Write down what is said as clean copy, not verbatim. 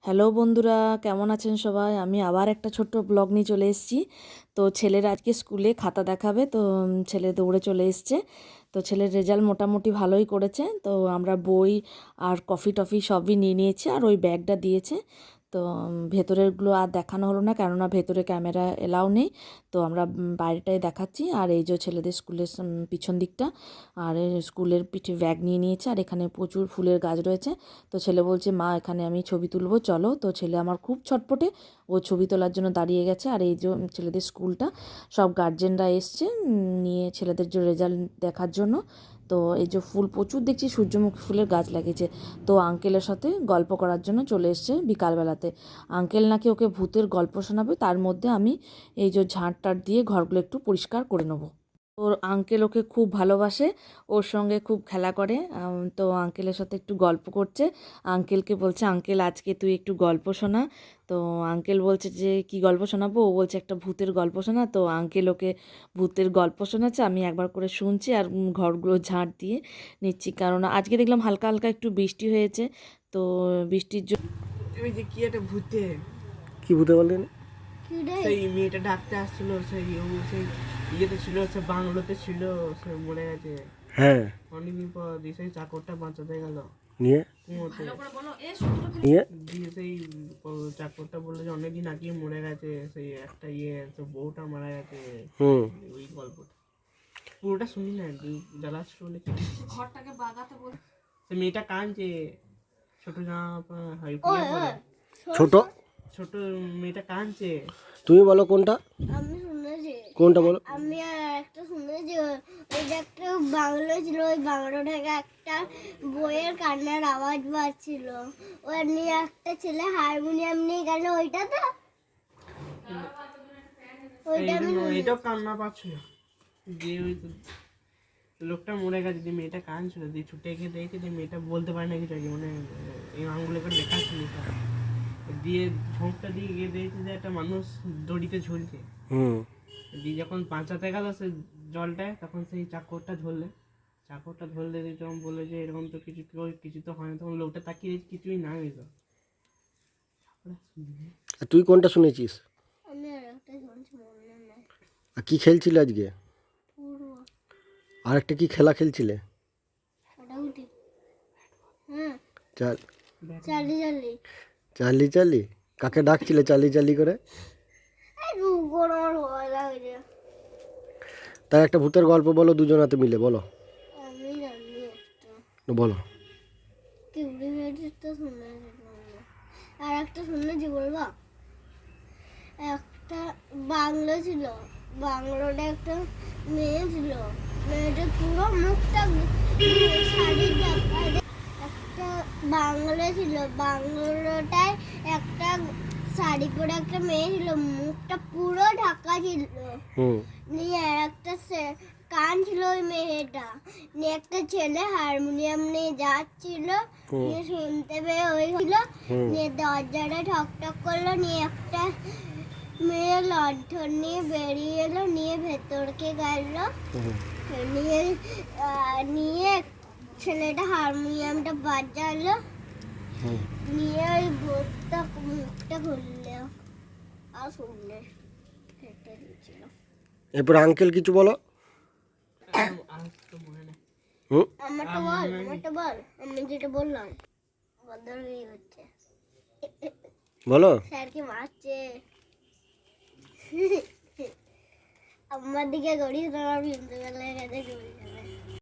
Hello বন্ধুরা, কেমন আছেন সবাই? আমি আবার একটা ছোট্ট ব্লগ নিয়ে চলে এসেছি। তো ছেলের আজকে স্কুলে খাতা দেখাবে, তো ছেলে দৌড়ে চলে এসছে। তো ছেলের রেজাল্ট মোটামুটি ভালোই করেছে। তো আমরা বই আর কফি টফি সবই নিয়ে নিয়েছি, আর ওই ব্যাগটা দিয়েছে। তো ভেতরেরগুলো আর দেখানো হলো না, কেননা ভেতরে ক্যামেরা এলাও নেই। তো আমরা বাইরেটাই দেখাচ্ছি। আর এই যে ছেলেদের স্কুলের পিছন দিকটা, আর স্কুলের পিঠে ব্যাগ নিয়ে নিয়েছে, আর এখানে প্রচুর ফুলের গাছ রয়েছে। তো ছেলে বলছে, মা এখানে আমি ছবি তুলবো, চলো। তো ছেলে আমার খুব ছটপটে, ও ছবি তোলার জন্য দাঁড়িয়ে গেছে। আর এই যে ছেলেদের স্কুলটা, সব গার্জেনরা এসছে নিয়ে ছেলেদের যে রেজাল্ট দেখার জন্য। তো এই যে ফুল প্রচুর দেখছি, সূর্যমুখী ফুলের গাছ লাগিয়েছে। তো আঙ্কেলের সাথে গল্প করার জন্য চলে এসছে বিকালবেলাতে। আঙ্কেল নাকি ওকে ভূতের গল্প শোনাবে, তার মধ্যে আমি এই যে ঝাঁট টাট দিয়ে ঘরগুলো একটু পরিষ্কার করে নেবো। ওর আঙ্কেল ওকে খুব ভালোবাসে, ওর সঙ্গে খুব খেলা করে। তো আঙ্কেলের সাথে একটু গল্প করছে। আঙ্কেলকে বলছে, আঙ্কেল আজকে তুই একটু গল্প শোনা। তো আঙ্কেল বলছে যে কি গল্প শোনাবো? ও বলছে একটা ভূতের গল্প শোনা। তো আঙ্কেল ওকে ভূতের গল্প শোনাচ্ছে, আমি একবার করে শুনছি আর ঘরগুলো ঝাঁট দিয়ে নিচ্ছি। কারণ আজকে দেখলাম হালকা হালকা একটু বৃষ্টি হয়েছে। তো বৃষ্টির জন্য ওই যে কি একটা ভূতে, কি ভূতে বললেন? সেই মেয়েটা ডাকতে আসছিল, সেই ইয়েতে ছিল, সে বাংলোতে ছিল, সে মরে গেছে হ্যাঁ, অনেকদিন পর। দিয়ে সেই চাকরটা বাঁচাতে গেল নিয়ে কুয়োতে। নিয়ে দিয়ে সেই চাকরটা বললো যে অনেকদিন আগে মরে গেছে, সেই একটা তো বউটা মারা গেছে। ওই গল্পটা পুরোটা শুনি না, জ্বালা শুনে ঘরটাকে বাগাতে বল। সে মেয়েটা কাঁদছে, ছোট জামা ছোট ছোট মেয়েটা কাঁদছে। তুমি বলো কোনটা? আমি শুনেছি। কোনটা বলো? আমি আর একটা শুনেছি, ওই যে একটা বাংলো ছিল, ওই বাংলো থেকে একটা বইয়ের কান্নার আওয়াজ পাচ্ছিল। ওই নিয়ে একটা ছেলে হারমোনিয়াম নিয়ে গেল, ওইটা তো ওইটা আমি এটাও কান্না পাচ্ছিল। যে ওই লোকটা মরে গেছে, যে মেয়েটা কাঁদছিল, দিয়ে ছুটে গিয়ে দেখে যে মেয়েটা বলতে পারে না কিছু আগে, মানে এই আঙুলে করে দেখাচ্ছিল। দিয়ে ঝোঁকটা দিয়ে গিয়ে দেখেছে যে একটা মানুষ দড়িতে ঝুলছে। দিয়ে যখন বাঁচাতে গেল সে জলটায়, তখন সেই চাকরটা ধরলে যখন বললো যে এরকম তো কিছু তো হয় না, তখন লোকটা তাকিয়ে কিছুই না হইলো। আর তুই কোনটা শুনেছিস? আমি আর একটা শুনছি, মনে নাই। আর কি খেলছিলে আজকে? পুরো আর একটা কি খেলা খেলছিলে? ওটাউটি। হ্যাঁ, চাল চালি চালি। চালি চালি? কাকে ডাকছিলে চালি চালি করে? এই রুগোর আমার ভয় লাগে। তার একটা ভূতের গল্প বলো, দুজনাতে মিলে বলো। আমি জানি একটা, বলো। কিউরি তো শুনেছি। আর একটা শুনেছি, বলবা? একটা বাংলো ছিল, বাংলোটা একটা মেয়ে ছিল। মেয়েটা পুরো মুখটা শাড়ির ব্যাপারে। একটা বাংলো ছিল, বাংলোটায় একটা শাড়ি পরে একটা মেয়ে ছিল, মুখটা পুরো ঢাকা ছিল। নিয়ে আর একটা কান ছিল ওই মেয়েটা। নিয়ে একটা ছেলে হারমোনিয়াম নিয়ে যাচ্ছিল, নিয়ে শুনতে পেয়ে ওই হলো। নিয়ে দরজাটা ঠক ঠক করলো, নিয়ে একটা মেয়ে লণ্ঠন নিয়ে বেরিয়ে এলো, নিয়ে ভেতরকে গেল। নিয়ে নিয়ে ছেলেটা হারমোনিয়ামটা বাজালো, নিয়ে ওই ভূতটা মুখটা খুললো আর শুনলে হেঁটে দিয়েছিল। এরপর আঙ্কেল কিছু বলো। আমারটা বল, আমি যেটা বললাম বদল হচ্ছে। বলো। স্যার কি মারছে? আমার দিকে গড়িয়ে তোমার প্রিন্সিপালের কাছে চলে যাবে।